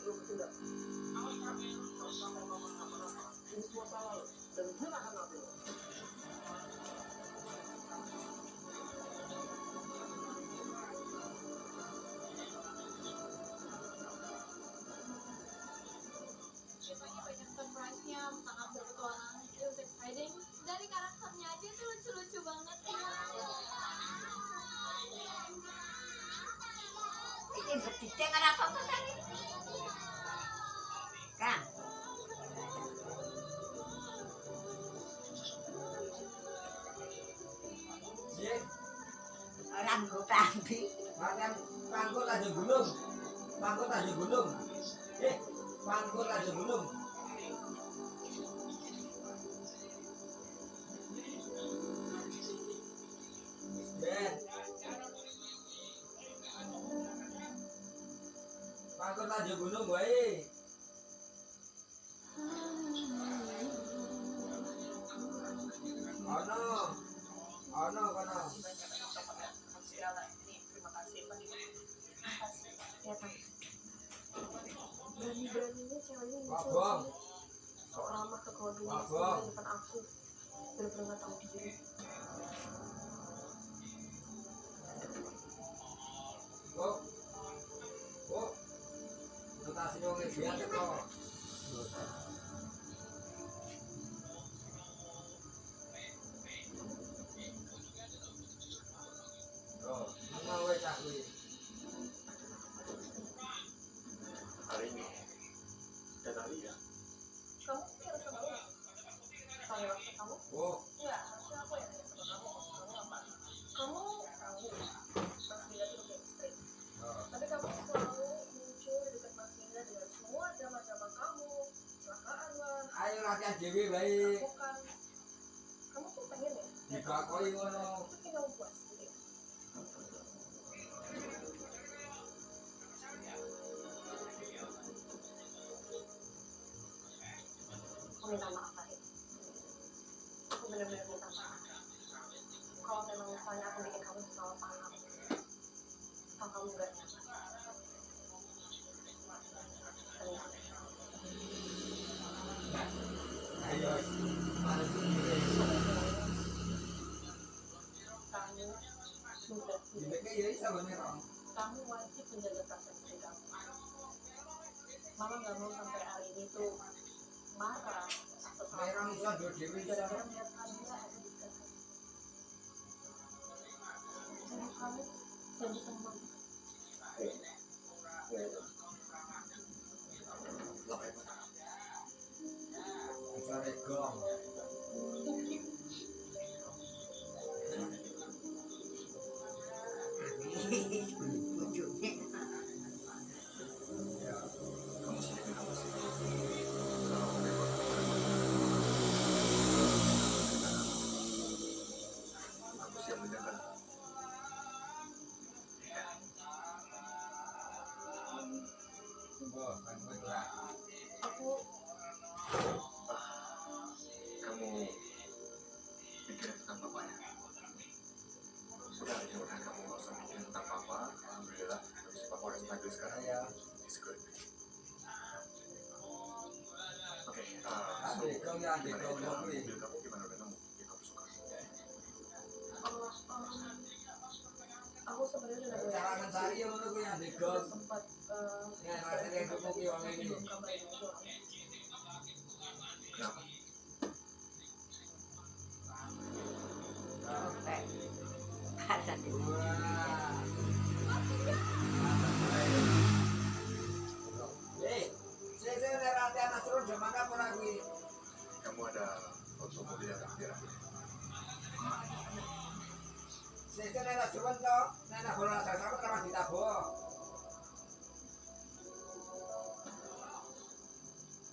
gue bertindak. Ini semua salah lo, dan gue gak akan maafin lo. Banyak surprise-nya, sangat berpetualangan, it was exciting. Dari karakternya aja tuh lucu-lucu banget. Ini bertiga nggak ada apa-apa kan ini? Kan? Orang gue tampi. Makan pangkut aja gulung. Pangkut aja gulung. Pangkut aja gulung. Ben. Pangkut aja gulung wae. Ono kono. Ya kan, berani-beraninya cewek ini Wabong. sok ramah ke keluarganya Wabong. di depan aku. Bener-bener gak tahu diri. Notasi wong biar teko. Oh, ngono wae cah kuwi. Hari ini dan hari ya. Kamu kira sama lo? Kalau waktu kamu? Oh, Enggak, harusnya aku yang nanya sama kamu. Kamu apa? Kamu tahu Mas Nina itu udah istri. oh. Tapi kamu selalu muncul di dekat Mas Nina dengan semua drama-drama kamu, kecelakaan lah, Ayo latihan dhewe wae. bukan. Kamu tuh pengen ya? Dibakoi ngono. Itu bikin kamu puas gitu ya? Aku minta maaf Farid. Aku benar-benar minta maaf. Kalau memang misalnya aku bikin kamu salah paham, atau kamu gak nyaman, tenang. Ayo. Mari sini. Kamu sudah tidak. Dibeke ya iso bener kok. Kamu wajib menjaga perasaan istri kamu. Mama gak mau sampai hari ini tuh marah atau Merong iso salah ndo dhewe iso. gara-gara melihat Anda ada di dekat. Jadi kamu janji sama mama. Iso regong. Ujungnya. Ya. Kamu sendiri kenapa sih? Aku siap menjaga. Oh, kan kowe lah. Aku Kamu pikirin tentang papa ya. Udah aja udah kamu gak usah mikirin tentang papa. Alhamdulillah kondisi papa udah stabil sekarang. Ya. It's good. Oke, Adik dong ya, adik gimana dong aja kuwi. mobil kamu gimana udah nemu? Yang kamu suka? aku sebenarnya udah Carangan saya ngono kuwi adik dong. sempat Ya, rasane kuku ki wong iki. belum kabar itu. Kenapa? Oke. Ada di Wah. Saya udah latihan Nasrul jam mana pun aku. Kamu ada foto mobil yang akhir-akhir? Saya udah Nasrul toh, nana bola sama sama ditabo.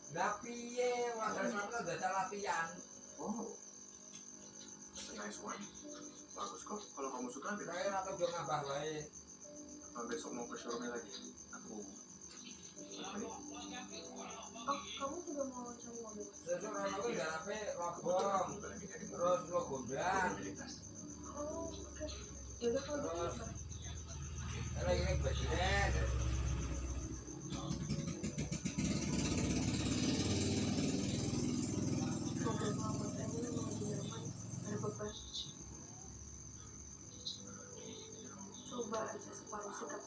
Lah piye, wadah sama udah latihan. Oh, that's a nice one. Bagus kok. Kalau kamu suka, bilang Saya atau dong ngabah wae. apa besok mau ke showroomnya lagi. Aku nemenin. Oh, kamu juga mau cari mobil? Sesuk rono kuwi garape lobong. Mobil lagi nyari mobil. Terus lo gondang. Mobilitas. Oh, oke. Yaudah kalau gitu Terus gimana? lagi ini budget.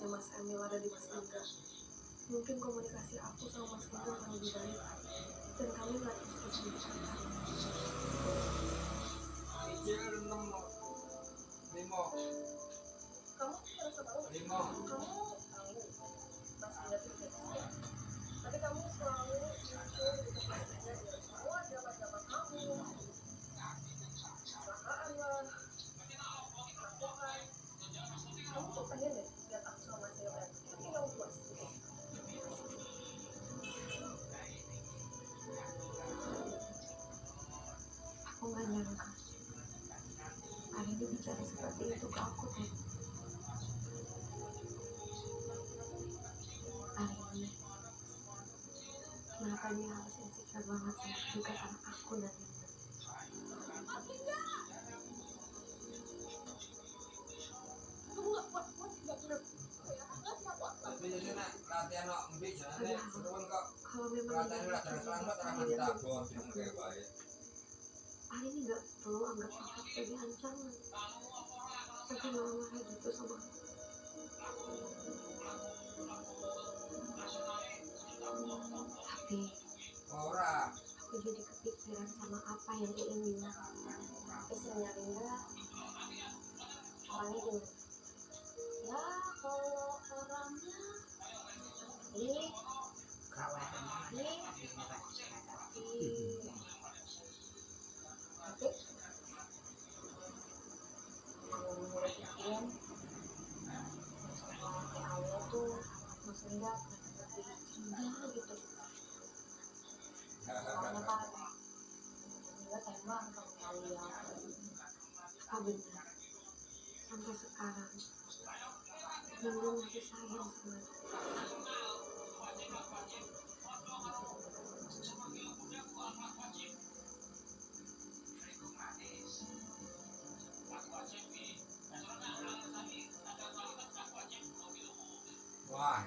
posisinya Mas Emil ada di Mas Angga, mungkin komunikasi aku sama Mas Angga akan lebih baik dan kami nggak terus berbicara. Kecil 6 5 Kamu merasa tahu nggak? 5 Kamu tahu Mas Angga itu berbeda, tapi kamu selalu muncul di depan Mas Angga dengan semua drama-drama kamu, kecelakaan lah, perampokan. Kamu tuh pengen deh lihat aku sama Mas Angga berantem, tapi kamu puas gitu. Aku nggak nyangka hari ini bicara seperti itu ke aku tuh. Hari ini kenapa dia harus insecure banget sama kedekatan aku dan Linda? Kamu nggak puas nggak puas ya? Nggak puas. tapi jadi nak latihan nak ngendi jane seruan kok Kalau memang latihan Linda latihan selamat orang kalian tabon dengan kayak baik hari ini nggak perlu anggap kakak sebagai ancaman sampai ngomong kayak gitu sama aku. Tapi ora aku jadi kepikiran sama apa yang Iin bilang. Istrinya Linda orangnya gimana? Ya kalau orangnya ini kawan ini tapi tapi kalau menurut Iin setelah ke awal tuh Mas Linda lebih cinta gitu. Soalnya kan dia tembak sama kalian. Apa benar sampai sekarang Linda masih sayang sama dia? wah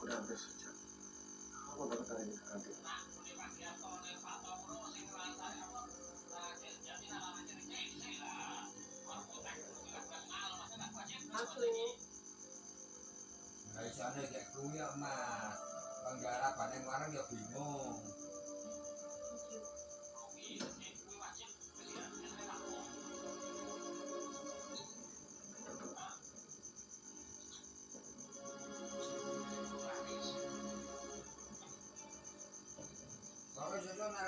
Udah hampir sejam. Kamu dapat hari ini karantina. Aku nggak bisa nih kayak kuwi ya mas penggara panen warang ya bingung kalau susu nek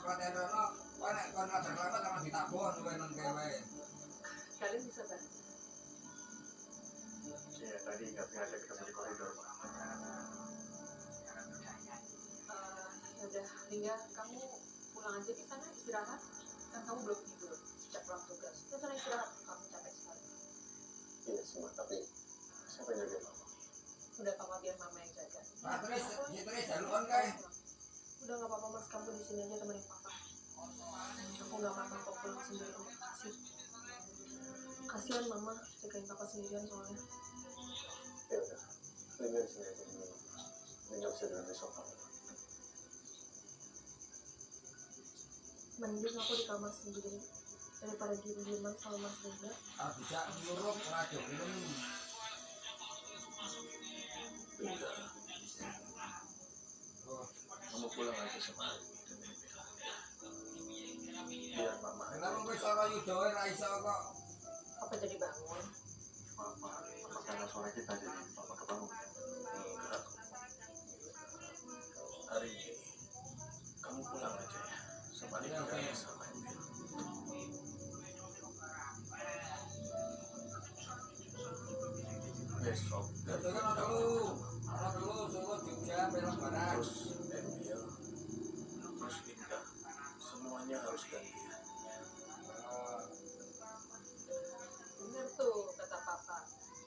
latihan rono kok nek kon latihan selamat sama ditabon kowe nang kewe kalian bisa bantu. Iya, tadi nggak sengaja ketemu di koridor. Udah Linda, kamu pulang aja di sana istirahat. Kan kamu belum tidur sejak pulang tugas. Ke sana istirahat, kamu capek sekali. Iya semua, tapi siapa yang jaga mama? Udah papa biar mama yang jaga. nah terus si terus jaluan kae Udah nggak apa-apa mas, kamu di sini aja temenin papa. Aku nggak apa-apa kok pulang sendiri. Makasih. Kasihan mama jagain papa sendirian soalnya. Ya udah, Linda di sini aja dulu. Linda bisa duduk di sofa. Mending aku di kamar sendiri daripada diem-dieman sama mas Linda. ah bisa nyuruh ora gelem Linda, oh kamu pulang aja sama Ari dan Bibi. Biar mama aja. kenapa kowe soro yudoe ra iso kok Apa jadi bangun? Mama, apa karena suara kita jadi mama kebangun? Enggak. Hari ini kamu pulang aja ya sama Linda sama Bibi. Besok itu kan ana telu Solo Jogja Perak Barat terus Emil, terus Linda, semuanya harus gantian. Bener tuh kata papa.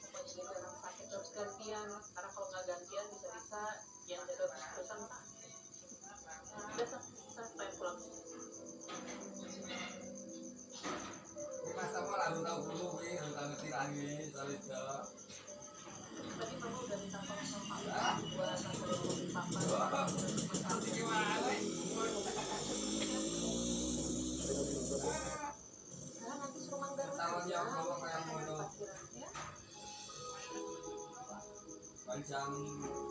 Pokoknya jadi orang sakit harus gantian. Karena kalau nggak gantian bisa-bisa yang jaga terus-terusan sakit. Udah sampai pulang. Mas sama lah tahu dulu kuwi tentang ngerti soal itu Tadi mama udah minta tolong sama papa ah buat nganterin mobil papa. nanti gimana Nah, nanti suruh mangga Tahun yang bawa kayak mono. Balik jam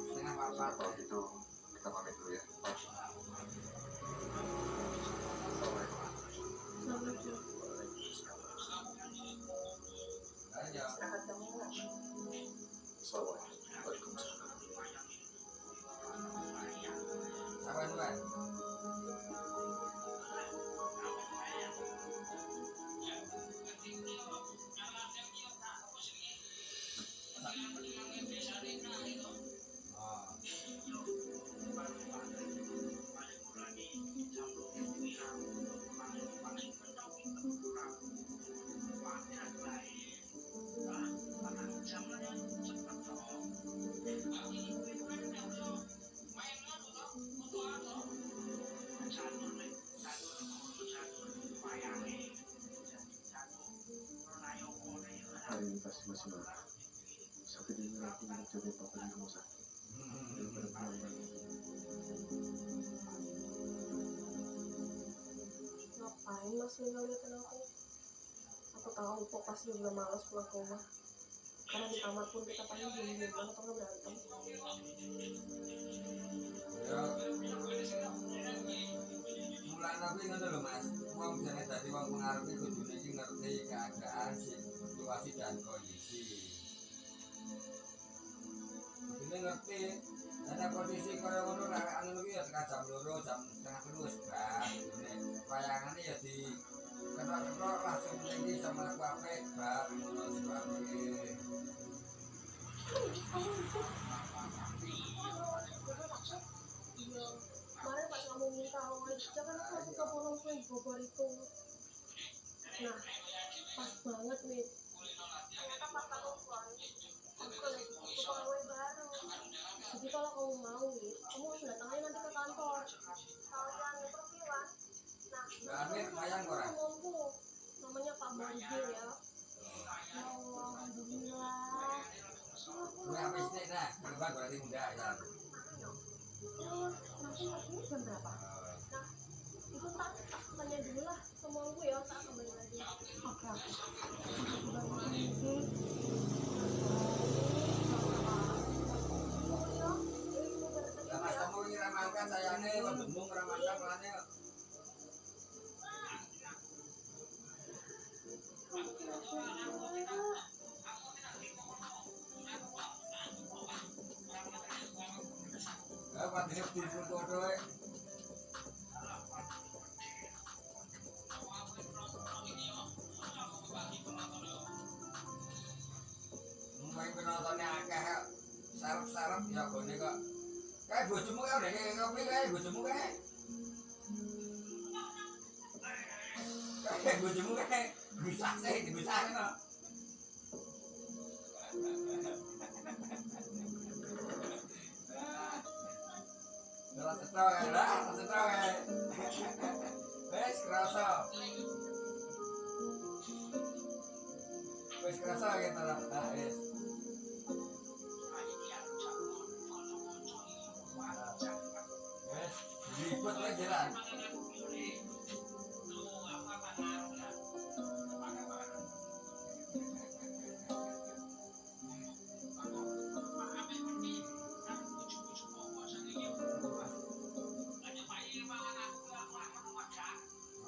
setengah empat. Kalau gitu kita pamit dulu ya. Assalamualaikum. Ayo. Istirahat kamu nggak? Assalamualaikum. Waalaikumsalam. Sabar duluan. Hari ini pasti masih malam. Sampai dini aku untuk jagain papa di rumah sakit. Daripada pulang lagi. Ngapain masih ngeliatin aku? Aku tahu kok pasti juga malas pulang ke rumah. Karena di kamar pun kita paling diem-dieman atau nggak berantem. Ya. Mulai nabi ngono lho Mas. Wong jane dadi wong pengaruh iki kudune iki ngerti keadaan situasi dan kondisi. Kudune ngerti ana kondisi kaya ngono lek anu iki ya tekan jam 2 jam setengah 3 wis bang. Kudune wayangane ya di ketok-ketok langsung iki sama aku apik bang ngono sebabke. Iya, kemarin pas kamu minta aja kan aku suka bolong kue bogor itu. Nah, pas banget nih. Ternyata pas kamu keluar, aku lagi butuh pegawai baru. Jadi kalau kamu mau nih, kamu harus datangin nanti ke kantor. Kalian perwakilan. Nah, Amin, wayang ora? ngomongku. Namanya Pak Borgil ya. Ya Allah, alhamdulillah. Kowe apa istik nah? Bukan berarti muda ya. Nanti ini jam berapa? Nah, itu ntar aku tanya dulu lah sama aku ya, tak kembali lagi. Oke. Lah Mas kamu iki ramalkan sayane kok demung ramalkan lane. Ya padine difoto wae. Mulai penontonnya akeh sarap-sarap ya gone kok. Kae bojomu kae udah kayak kopi kae bojomu kae. Kae bojomu kae bisa sih bisa kan. Lah setrok kae lah, setrok kae. Wes kerasa. Wes kerasa gitu lah. Nah, wes. Wes, ribet lagi jalan.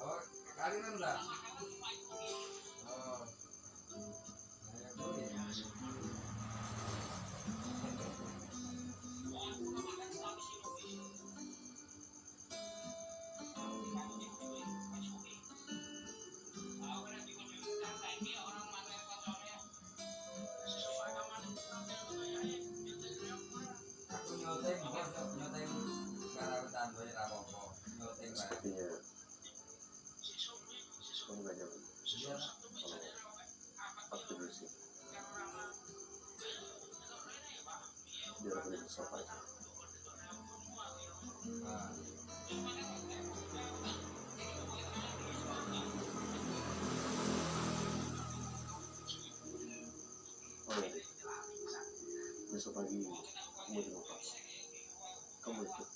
Oh, kali kan udah. Oh. Ayo, boleh. Aku nyoteng, bos nyoteng karawitan gue rapopo, nyoteng barang. Sepertinya kamu gak nyaman. Iya, Kalau aku dulu sih. Biar aku di sofa aja. nah. Oh iya. Besok pagi aku mau jemput papa. Kamu ikut.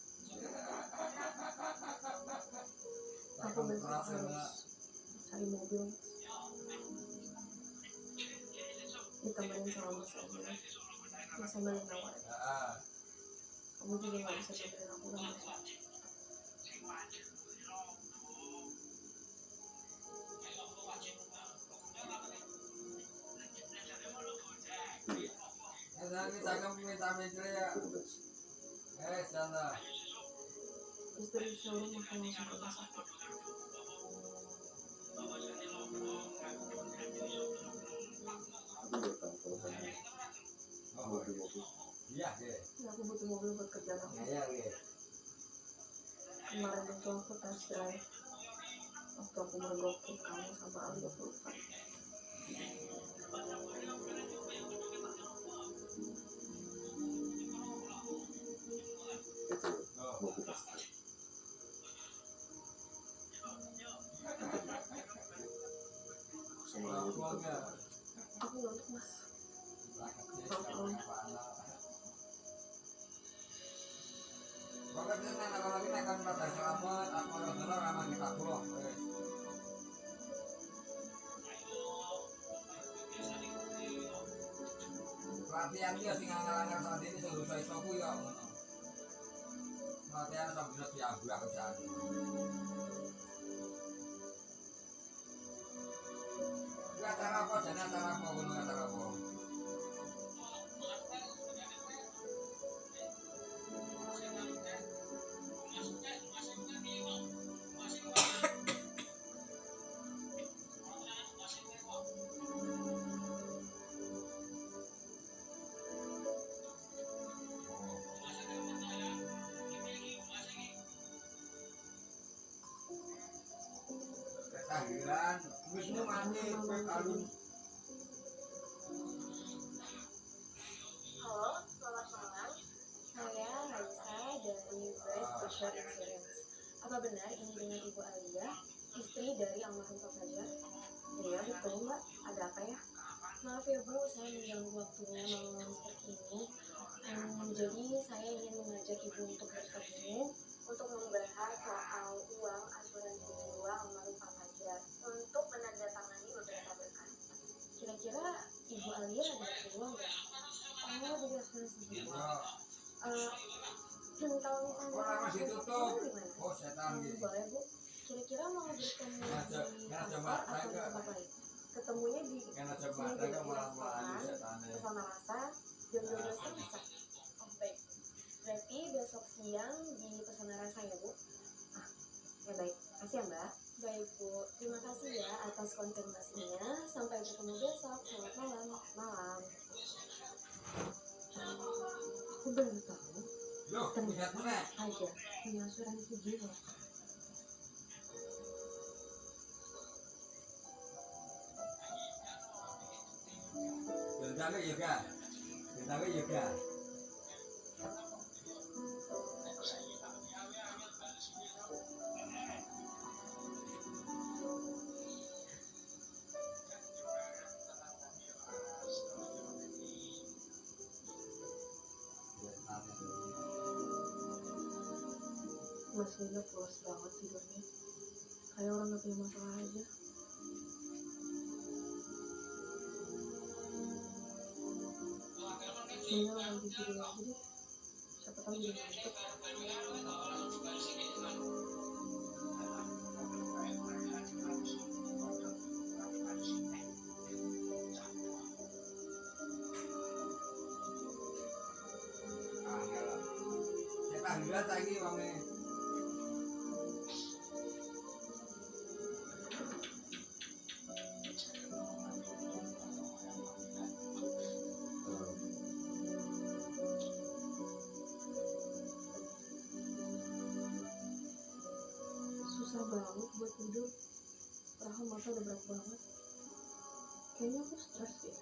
Aku besok harus cari mobil. ditemenin sama mas aja, mas sambil nawar. Kamu juga nggak bisa nemenin aku kan mas? Nanti saya minta ya. Sana. Istri showroom makan langsung ke rumah sakit. Iya, iya. Ya, aku butuh mobil buat kerjaan aku. Iya, iya. Kemarin itu aku tes drive. Waktu aku mergokin kamu sama Ali, aku lupa. Aku ngantuk mas. Pokoknya kalau kita akan pada selamat, aku adalah ramah kita pulang. Latihan dia sing angel-angel saat ini sudah saya soku ya. Latihan sambil diabrak ke sana. Gak cara apa, jangan cara apa, gak cara apa. Ketahiran, Wisnu mati, alun. Halo, selamat malam. Saya Raisa dari Best Social Insurance. Apa benar ini dengan Ibu Alia, istri dari almarhum Pak Fajar? Iya betul Mbak. Ada apa ya? Maaf ya Bu, saya mengganggu waktunya malam-malam seperti ini. Jadi saya ingin mengajak Ibu untuk bertemu untuk membahas soal uang asuransi jiwa almarhum Pak Fajar untuk menandatangani beberapa berkas. Kira-kira Ibu Alia ada waktu luang nggak? Oh, dari asuransi jiwa. Kalau misalnya Orang masih tutup. gimana? Oh, setan gitu. Boleh Bu. Kira-kira mau bertemu di kantor atau di tempat lain? Ketemunya di Karena coba sini mereka di malah restoran setan. Pesona Rasa jam 12 kan bisa. Oh baik. Berarti besok siang di Pesona Rasa ya Bu? Ah, ya baik. Kasih ya Mbak. Baik Bu. Terima kasih ya atas konfirmasinya. Sampai bertemu besok. Selamat malam. Malam. Aku baru tahu. Loh, lihat mana? Aja punya asuransi jiwa. Bentawe juga. Bentawe juga. Mas Nino pulas banget tidurnya. Kayak orang gak punya masalah aja. Nino lagi tidur aja deh. Siapa tahu dia ngantuk. Setan lihat lagi wongnya. Susah banget buat tidur. Padahal mata udah berat banget. Kayaknya aku stres deh.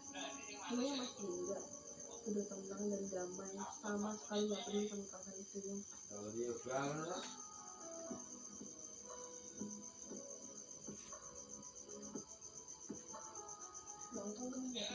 Emangnya Mas juga udah tenang dan damai, sama sekali gak peduli sama kakak istrinya. Kalau dia udah Nonton kan ya.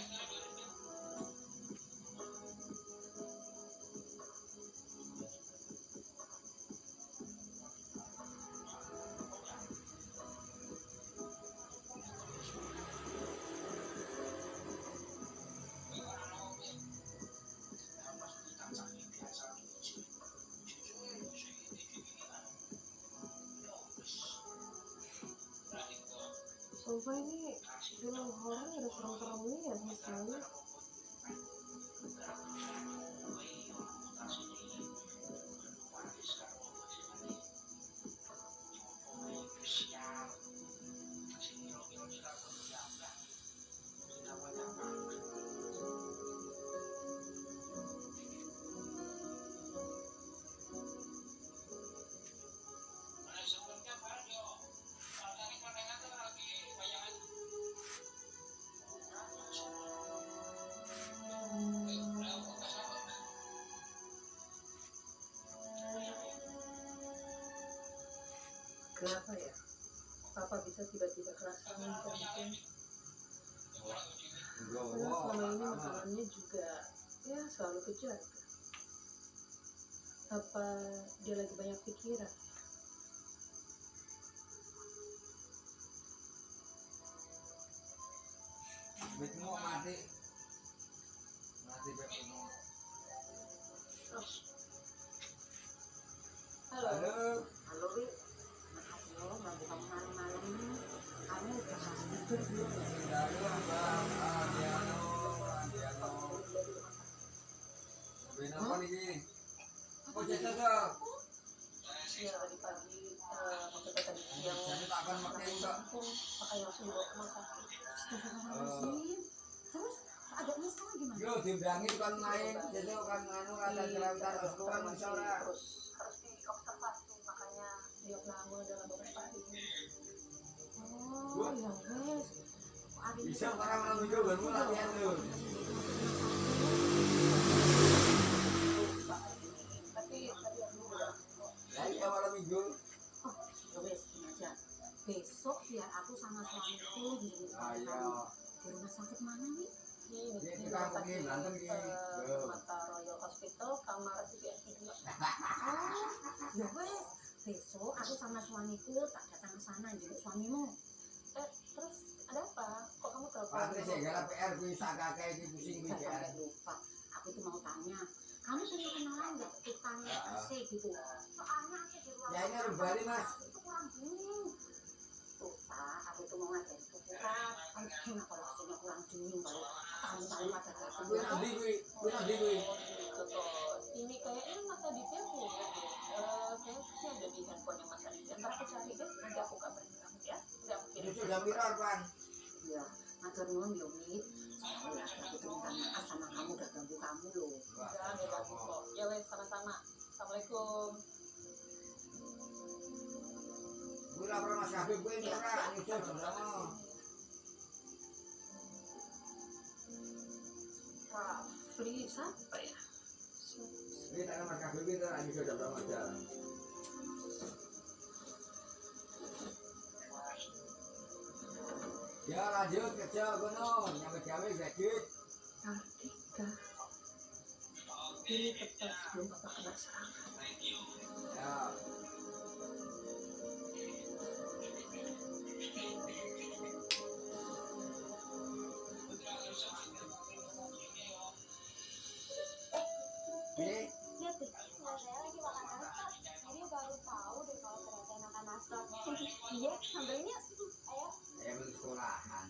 Sumpah ini film horor ada serem-seremnya ya misalnya. Kenapa ya? Papa bisa tiba-tiba kerasan jantung? Karena selama ini makanannya juga ya selalu kejar. Apa dia lagi banyak pikiran? Betmu mati betmu. Halo. Halo, Wi. Halo, bantu kamu malam-malam ini. Kamu udah kasih tidur belum? Lalu Abang Andiano. Kenapa nih? Kok cerita tuh? Ya tadi pagi, maksudnya tadi siang. Jadi tak akan pakai enggak? Makanya langsung dibawa ke rumah sakit. Astagfirullahaladzim. Terus adanya sekarang gimana? Yo diundangin kan main, jadi kan anu kata cerita terus kan misalnya. Harus diobservasi, makanya diopname dalam beberapa hari ini. Oh, ya wes. Bisa orang malam minggu baru latihan tuh. Tapi aku udah Ya iya malam minggu. Oh, ya wes, gini aja. Besok biar aku sama suamiku di Ayo. rumah sakit mana nih? di Ini rumah kamu sakit ini berantem ini. Mata Royal Hospital kamar VIP 2. Oh, ya wes. Besok aku sama suamiku tak datang ke sana jemput suamimu. Terus ada apa? Kok kamu telepon? Patri segala PR kuwi sakake iki pusing kuwi Saya PR. sampai lupa. Aku tuh mau tanya, kamu punya kenalan nggak tukang AC gitu? Soalnya AC di ruang Ya ini harus balik Mas. itu kurang dingin. Tuh Pak, aku tuh mau ngadain syukuran. Gimana kalau AC-nya kurang dingin kalau tamu-tamu pada datang? Kuwi nang ndi kuwi? Kuwi nang ndi kuwi? Ini kayaknya Mas Aditya punya deh. Kayaknya sih ada di handphone Mas Aditya. Ntar aku cari deh, nanti aku kabarin kamu ya. Udah aku kirim. Itu sudah viral kan? Iya, matur nuwun yo Wit. Saya aku tuh minta maaf sama kamu udah ganggu kamu loh. Udah, bebas kok. Ya wes, sama-sama. Assalamualaikum. Kuwi lapor Mas Habib kuwi ora nyusul sama. Rafli siapa ya? Ini tak Mas Habib itu ora nyusul sama aja. Ya lanjut kerja kono, nyampe gawe graduate. Artika. Ini tepat sebelum Bapak kena serangan. Ya. Piye? Lihat deh, nah saya lagi makan nastar. Jadi baru tahu deh kalau ternyata makan nastar. Iya, sambalnya. Ayo. Saya belum sekolahan.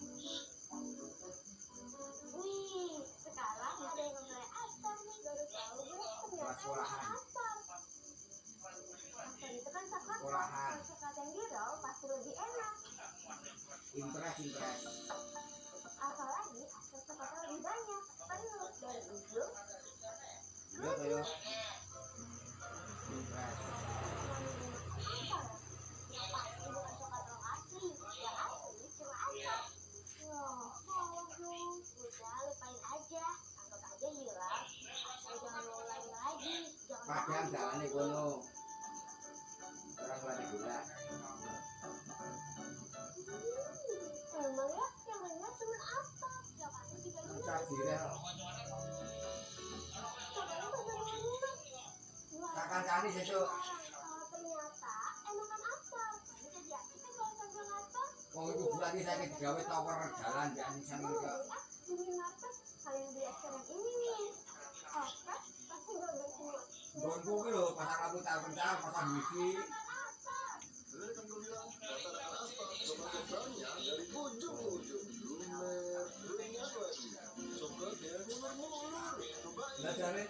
Wih, sekarang ada yang mulai asam nih. Baru tahu gue ternyata Sekolahan. asam. Asam itu kan coklat. Sekolahan. Kalau coklat yang dirol pasti lebih enak. Impres. Apalagi asam coklatnya lebih banyak. Penuh dari ujung. Iya toh yo. Impres. Yang pasti bukan coklat yang asli. Yang asli cuma asam. Wah, tolong dong. Udah, lupain aja. Anggap aja hilang. Asal jangan lo ulangi lagi. Jangan Padahal lagi. jalane kono. Orang lagi gula. Emang ya, yang benar cuma asam. Coklatnya juga benar. Tak direl. Coklatnya benar-benar. Wah, Tak kancani sesuk. ternyata enakan asam. Ini jadi aktifkan kalau sambil ngastor. Wong iku berarti saya digawe tower jalan di anisan iki kok. Di minimarket kalian beli es krim ini nih. Oke, pasti gue beli semua. Gonku ki lho pasar lampu pencar pasar wifi. Asam. Bener kan gue bilang, rata-rata asfal, cuma banyak dari bujur. jare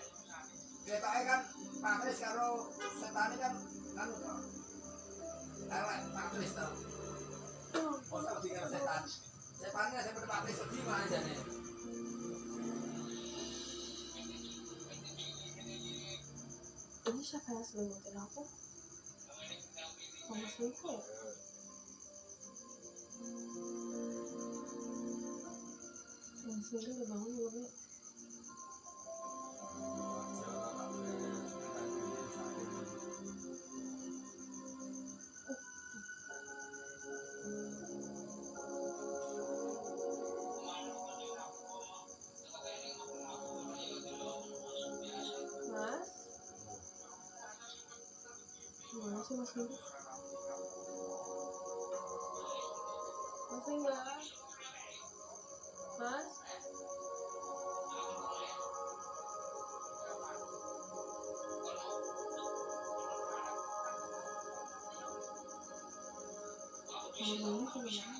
ketoke kan Patris karo setane kan anu to. Elek Patris to. Masa wedi karo setan. Setane sing Patris wedi mah jane. Ini siapa yang selimutin aku? Mama selingkuh ya? Mama selingkuh udah bangun belum ya? Mas? Gimana sih Mas Linda? Mas Linda? Mas? Mamanya kemana?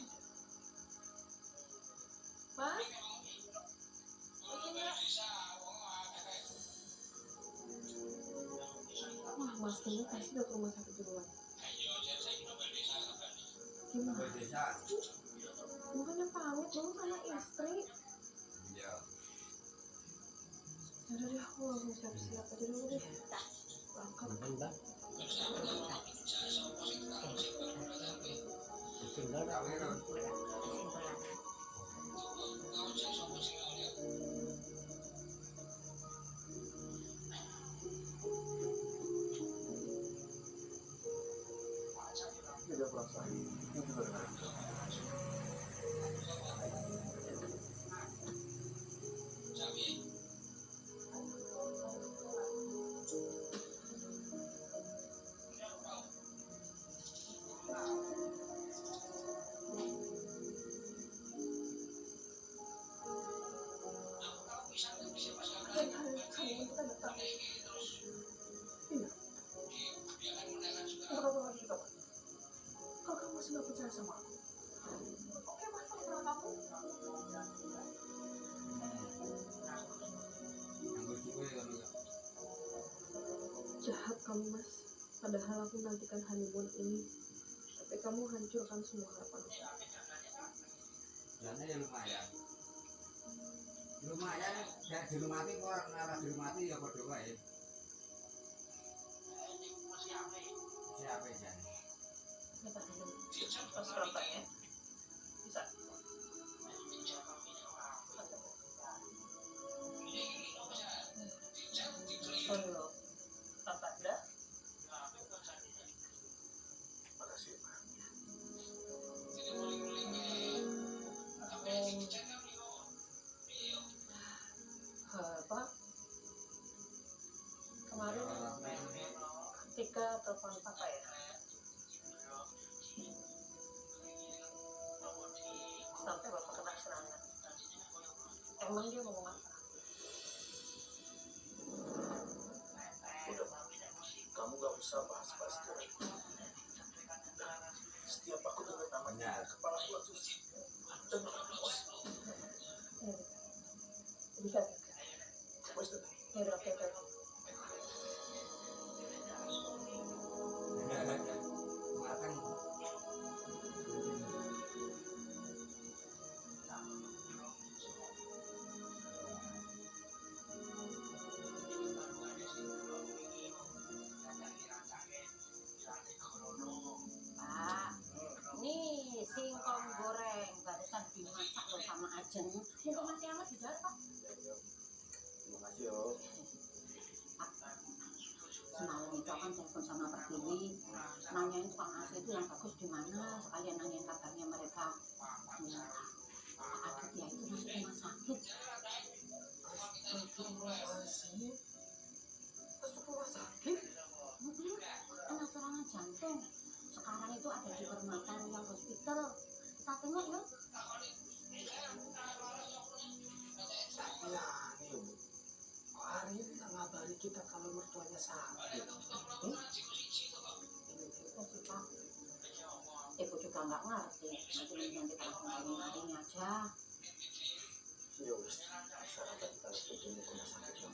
Mas? Wah, Mas Linda pasti udah ke rumah sakit duluan. Gimana? Desa. Bukannya pamit dulu sama istri. Iya. Yaudah deh, aku langsung siap-siap aja dulu deh. Berangkat. Tinggal tak wirun. Kesimpulan. Tidak perasaan itu juga dengan Dan hari ini kita datang. Iya. Untuk apa lagi kamu? Kalau kamu masih gak percaya sama aku, oke Mas, terserah kamu. Anggur suwe ngono ya. Jahat kamu Mas. Padahal aku nantikan honeymoon ini, tapi kamu hancurkan semua harapan aku. Jane ya lumayan. Lumayan gak dirumati kok ora dirumati ya padha wae. Siapa jane? Nyebar dulu. Pas Surabaya. Bisa. Solo. Papanda. makasih Pak. Apa? Kemarin ketika telepon papa ya. Sampai bapak kena serangan. Emang dia ngomong apa? Udah Pak. Kamu gak usah bahas-bahas dia lagi. Setiap aku dengar namanya, kepala aku langsung dan emosi. Bisa. Wes dah. Ya udah oke. Matang. Pak, nih singkong goreng barusan dimasak loh sama Ajeng. Mumpung masih hangat di dalam Pak. Terima kasih yo. Semalam itu kan telepon sama Pertiwi, nanyain tukang AC itu yang bagus di mana, sekalian nanyain kabarnya mereka. Pak Aditya itu masuk rumah sakit. Astagfirullahaladzim. Masuk rumah sakit? Kena serangan jantung. Sekarang itu ada di Permata Royal Hospital. Kita tengok ya. Ya, nih Bu. Kok hari ini nggak ngabari kita kalau mertuanya sakit? Itu Pak. Ibu juga nggak ngerti. Nanti kita langsung tanya-tanya aja. Ya wes, sekarang kita langsung jemput ke rumah sakit.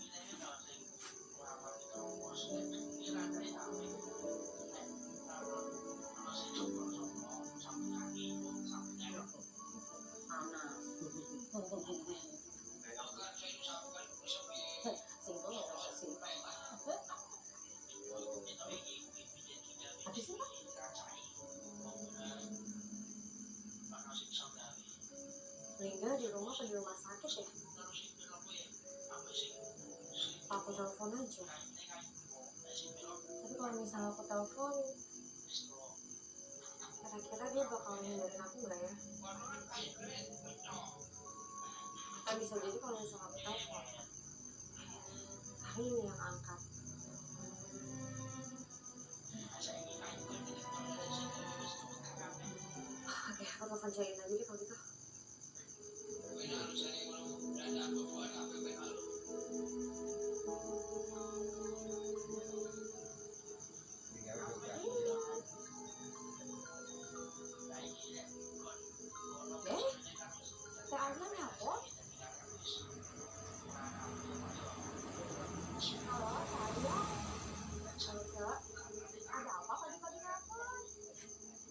aku telepon aja. Tapi kalau misalnya aku telepon, kira-kira dia bakal hindarin aku nggak ya? Atau bisa jadi kalau misalnya aku telepon, hari ini yang angkat. Oke, aku telepon Cain aja deh kalau gitu. Teh Arman nelpon. Halo, saya. Cek, ada apa pagi-pagi nelpon?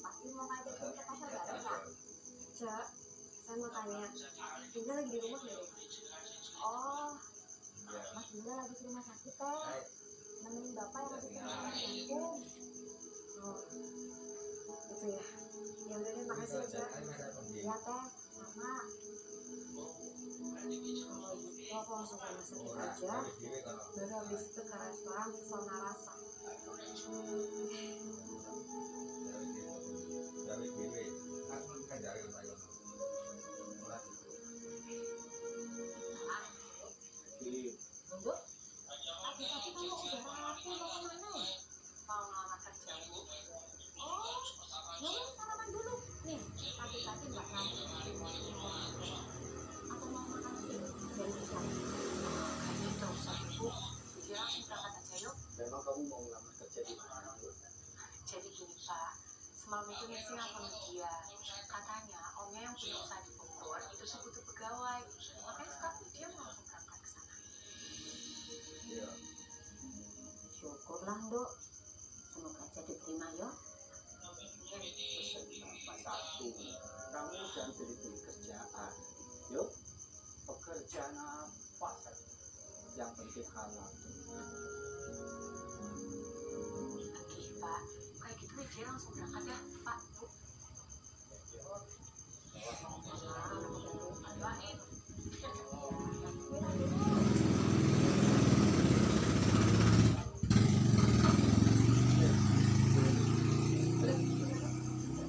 Pasti mau ngajakin ke pasar baru ya? Cek, saya mau tanya, Dinda lagi di rumah nggak ya? Oh, Mas Dinda lagi di rumah sakit teh. Nemenin bapak yang lagi sakit jantung. Oh, gitu ya. Ya udah deh, makasih ya Cek. Iya teh, sama. Kalau gitu aku langsung ke rumah sakit aja. Baru habis itu ke restoran Pesona Rasa. Bunda, tadi kamu udah rapi mau kemana ya? Mau ngelamar kerja, Bu. Oh, yaudah sarapan dulu. Nih, tadi Mbak Rani atau mau makan steak dan ikan? Kayaknya nggak usah, Bu. Jadi langsung berangkat aja yuk. Memang kamu mau ngelamar kerja di mana, Bu? Jadi gini Pak, semalam itu Nixie nelfon dia. Katanya omnya yang punya usaha di Bogor itu tuh butuh pegawai. Makanya sekarang dia mau langsung berangkat ke sana. Iya. Syukurlah, Dok. Semoga aja diterima ya. Pesan Bapak satu. Kamu jangan pilih-pilih kerjaan. Yuk, pekerjaan apa saja. Yang penting halal. Oke Pak, kayak gitu dia langsung berangkat ya Pak, Bu.